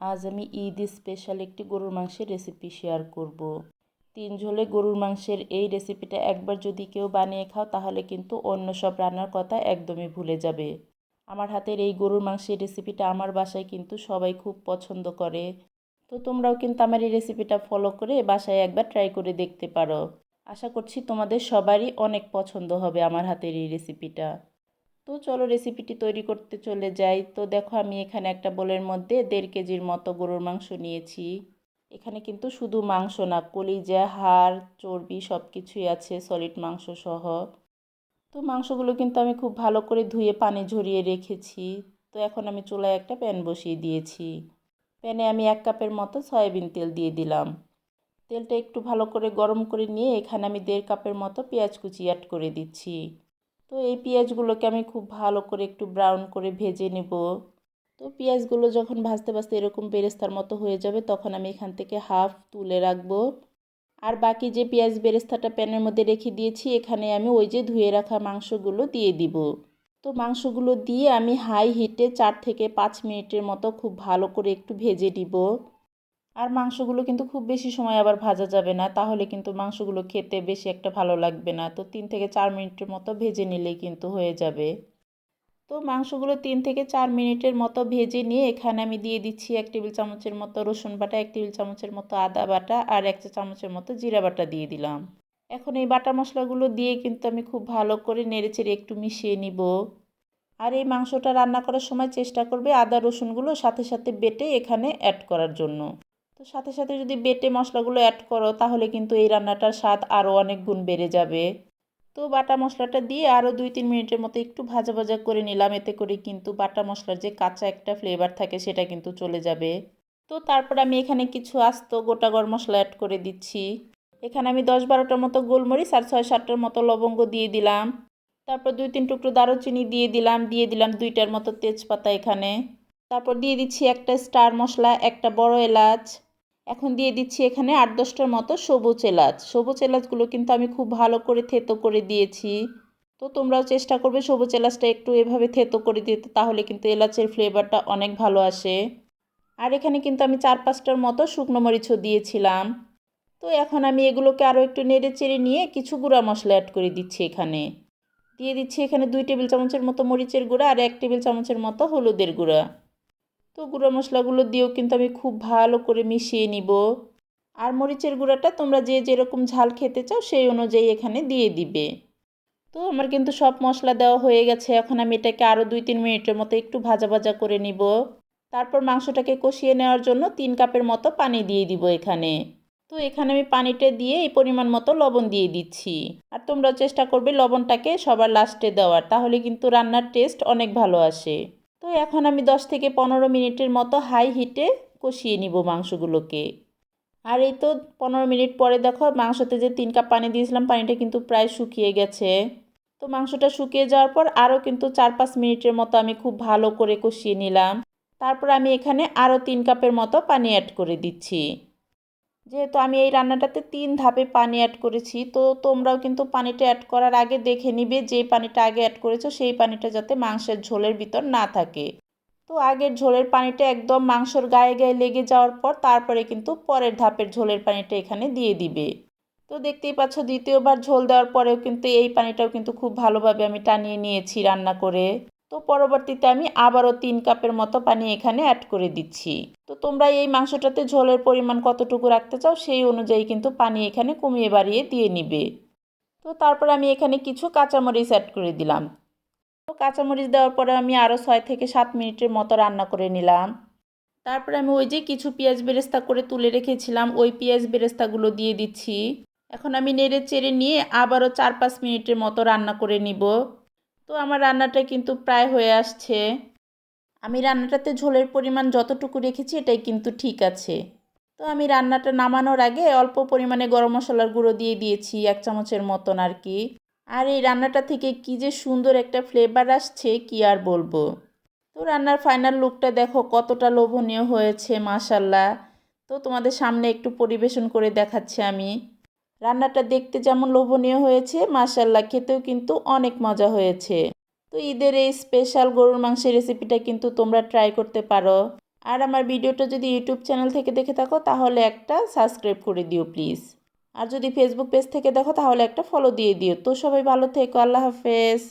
আজ আমি ঈদ স্পেশাল একটি গরুর মাংসের রেসিপি শেয়ার করব। 3 ঝোলে গরুর মাংসের এই রেসিপিটা একবার যদি কেউ বানিয়ে খাও তাহলে কিন্তু অন্য সব রান্নার কথা একদমই ভুলে যাবে। আমার হাতের এই গরুর মাংসের রেসিপিটা আমার বাসায় কিন্তু সবাই খুব পছন্দ করে। তো তোমরাও কিন্তু আমার এই রেসিপিটা ফলো করে বাসায় একবার ট্রাই করে দেখতে পারো। আশা করছি তোমাদের সবারই অনেক পছন্দ হবে আমার হাতের এই রেসিপিটা। তো চলো রেসিপিটি তৈরি করতে চলে যাই। তো দেখো আমি এখানে একটা বোলের মধ্যে 1.5 কেজির মতো গরুর মাংস নিয়েছি। এখানে কিন্তু শুধু মাংস না, কলিজা, হাড়, চর্বি সব কিছুই আছে, সলিড মাংস সহ। তো মাংসগুলো কিন্তু আমি খুব ভালো করে ধুয়ে পানি ঝরিয়ে রেখেছি। তো এখন আমি চুলায় একটা প্যান বসিয়ে দিয়েছি। প্যানে আমি 1 কাপের মতো সয়াবিন তেল দিয়ে দিলাম। তেলটা একটু ভালো করে গরম করে নিয়ে এখানে আমি 1.5 কাপের মতো পেঁয়াজ কুচি অ্যাড করে দিচ্ছি। তো এই পেঁয়াজগুলোকে আমি খুব ভালো করে একটু ব্রাউন করে ভেজে নেব। তো পেঁয়াজগুলো যখন ভাজতে ভাজতে এরকম বেরেস্তার মতো হয়ে যাবে তখন আমি এখান থেকে হাফ তুলে রাখবো। আর বাকি যে পেঁয়াজ বেরেস্তাটা প্যানের মধ্যে রেখে দিয়েছি এখানে আমি ওই যে ধুয়ে রাখা মাংসগুলো দিয়ে দিব। তো মাংসগুলো দিয়ে আমি হাই হিটে 4 থেকে 5 মিনিটের মতো খুব ভালো করে একটু ভেজে নিব। আর মাংসগুলো কিন্তু খুব বেশি সময় আবার ভাজা যাবে না, তাহলে কিন্তু মাংসগুলো খেতে বেশি একটা ভালো লাগবে না। তো 3 থেকে 4 মিনিটের মতো ভেজে নিলেই কিন্তু হয়ে যাবে। তো মাংসগুলো 3 থেকে 4 মিনিটের মতো ভেজে নিয়ে এখানে আমি দিয়ে দিচ্ছি 1 টেবিল চামচের মতো রসুন বাটা, 1 টেবিল চামচের মতো আদা বাটা আর 1 চা চামচের মতো জিরা বাটা দিয়ে দিলাম। এখন এই বাটা মশলাগুলো দিয়ে কিন্তু আমি খুব ভালো করে নেড়েচেড়ে একটু মিশিয়ে নিব। আর এই মাংসটা রান্না করার সময় চেষ্টা করবে আদা রসুনগুলো সাথে সাথে বেটে এখানে অ্যাড করার জন্য। তো সাথে সাথে যদি বেটে মশলাগুলো অ্যাড করো তাহলে কিন্তু এই রান্নাটার স্বাদ আরও অনেক গুণ বেড়ে যাবে। তো বাটা মশলাটা দিয়ে আরও 2-3 মিনিটের মতো একটু ভাজা ভাজা করে নিলাম, এতে করে কিন্তু বাটা মশলার যে কাঁচা একটা ফ্লেভার থাকে সেটা কিন্তু চলে যাবে। তো তারপর আমি এখানে কিছু আস্ত গোটা গরম মশলা অ্যাড করে দিচ্ছি। এখানে আমি 10-12টার মতো গোলমরিচ আর 6-7টার মতো লবঙ্গ দিয়ে দিলাম। তারপর 2-3 টুকরো দারুচিনি দিয়ে দিলাম 2টার মতো তেজপাতা এখানে। তারপর দিয়ে দিচ্ছি একটা স্টার মশলা, একটা বড় এলাচ। এখন দিয়ে দিচ্ছি এখানে 8-10টার মতো সবুজ এলাচ। সবুজ এলাচগুলো কিন্তু আমি খুব ভালো করে থেতো করে দিয়েছি। তো তোমরাও চেষ্টা করবে সবুজ এলাচটা একটু এভাবে থেতো করে দিতে, তাহলে কিন্তু এলাচের ফ্লেভারটা অনেক ভালো আসে। আর এখানে কিন্তু আমি 4-5টার মতো শুকনো মরিচও দিয়েছিলাম। তো এখন আমি এগুলোকে আরও একটু নেড়ে চেড়ে নিয়ে কিছু গুঁড়া মশলা অ্যাড করে দিচ্ছি এখানে। দিয়ে দিচ্ছি এখানে 2 টেবিল চামচের মতো মরিচের গুঁড়া আর 1 টেবিল চামচের মতো হলুদের গুঁড়া। তো গুঁড়ো মশলাগুলো দিয়েও কিন্তু আমি খুব ভালো করে মিশিয়ে নিব। আর মরিচের গুঁড়াটা তোমরা যে যেরকম ঝাল খেতে চাও সেই অনুযায়ী এখানে দিয়ে দিবে। তো আমার কিন্তু সব মশলা দেওয়া হয়ে গেছে। এখন আমি এটাকে আরও 2-3 মিনিটের মতো একটু ভাজা ভাজা করে নিব। তারপর মাংসটাকে কষিয়ে নেওয়ার জন্য 3 কাপের মতো পানি দিয়ে দিব এখানে। তো এখানে আমি পানিটা দিয়ে এই পরিমাণ মতো লবণ দিয়ে দিচ্ছি। আর তোমরা চেষ্টা করবে লবণটাকে সবার লাস্টে দেওয়ার, তাহলে কিন্তু রান্নার টেস্ট অনেক ভালো আসে। তো এখন আমি 10 থেকে 15 মিনিটের মতো হাই হিটে কষিয়ে নিব মাংসগুলোকে। আর এই তো 15 মিনিট পরে দেখো মাংসতে যে 3 কাপ পানি দিয়েছিলাম পানিটা কিন্তু প্রায় শুকিয়ে গেছে। তো মাংসটা শুকিয়ে যাওয়ার পর আরও কিন্তু 4-5 মিনিটের মতো আমি খুব ভালো করে কষিয়ে নিলাম। তারপর আমি এখানে আরও 3 কাপের মতো পানি অ্যাড করে দিচ্ছি। যেহেতু আমি এই রান্নাটাতে 3 ধাপে পানি অ্যাড করেছি, তো তোমরাও কিন্তু পানিটা অ্যাড করার আগে দেখে নিবে যে পানিটা আগে অ্যাড করেছো সেই পানিটা যাতে মাংসের ঝোলের ভিতর না থাকে। তো আগের ঝোলের পানিটা একদম মাংসর গায়ে গায়ে লেগে যাওয়ার পর তারপরে কিন্তু পরের ধাপের ঝোলের পানিটা এখানে দিয়ে দিবে। তো দেখতেই পাচ্ছ দ্বিতীয়বার ঝোল দেওয়ার পরেও কিন্তু এই পানিটাও কিন্তু খুব ভালোভাবে আমি টানিয়ে নিয়েছি রান্না করে। তো পরবর্তীতে আমি আবারও 3 কাপের মতো পানি এখানে অ্যাড করে দিচ্ছি। তো তোমরা এই মাংসটাতে ঝোলের পরিমাণ কতটুকু রাখতে চাও সেই অনুযায়ী কিন্তু পানি এখানে কমিয়ে বাড়িয়ে দিয়ে নিবে। তো তারপর আমি এখানে কিছু কাঁচামরিচ অ্যাড করে দিলাম। তো কাঁচামরিচ দেওয়ার পরে আমি আরও 6 থেকে 7 মিনিটের মতো রান্না করে নিলাম। তারপরে আমি ওই যে কিছু পেঁয়াজ বেরেস্তা করে তুলে রেখেছিলাম ওই পেঁয়াজ বেরেস্তাগুলো দিয়ে দিচ্ছি। এখন আমি নেড়ে চেড়ে নিয়ে আবারও 4-5 মিনিটের মতো রান্না করে নিব। তো আমার রান্নাটা কিন্তু প্রায় হয়ে আসছে। আমি রান্নাটাতে ঝোলের পরিমাণ যতটুকু রেখেছি এটাই কিন্তু ঠিক আছে। তো আমি রান্নাটা নামানোর আগে অল্প পরিমাণে গরম মশলার গুঁড়ো দিয়ে দিয়েছি 1 চামচের মতন আর কি। আর এই রান্নাটা থেকে কি যে সুন্দর একটা ফ্লেভার আসছে কি আর বলবো। তো রান্নার ফাইনাল লুকটা দেখো কতটা লোভনীয় হয়েছে মাশাল্লাহ। তো তোমাদের সামনে একটু পরিবেশন করে দেখাচ্ছি আমি। রান্নাটা দেখতে যেমন লোভনীয় হয়েছে মাশাল্লাহ খেতেও কিন্তু অনেক মজা হয়েছে। তো ঈদের এই স্পেশাল গরুর মাংসের রেসিপিটা কিন্তু তোমরা ট্রাই করতে পারো। আর আমার ভিডিওটা যদি ইউটিউব চ্যানেল থেকে দেখে থাকো তাহলে একটা সাবস্ক্রাইব করে দিও প্লিজ। আর যদি ফেসবুক পেজ থেকে দেখো তাহলে একটা ফলো দিয়ে দিও। তো সবাই ভালো থেকো, আল্লাহ হাফেজ।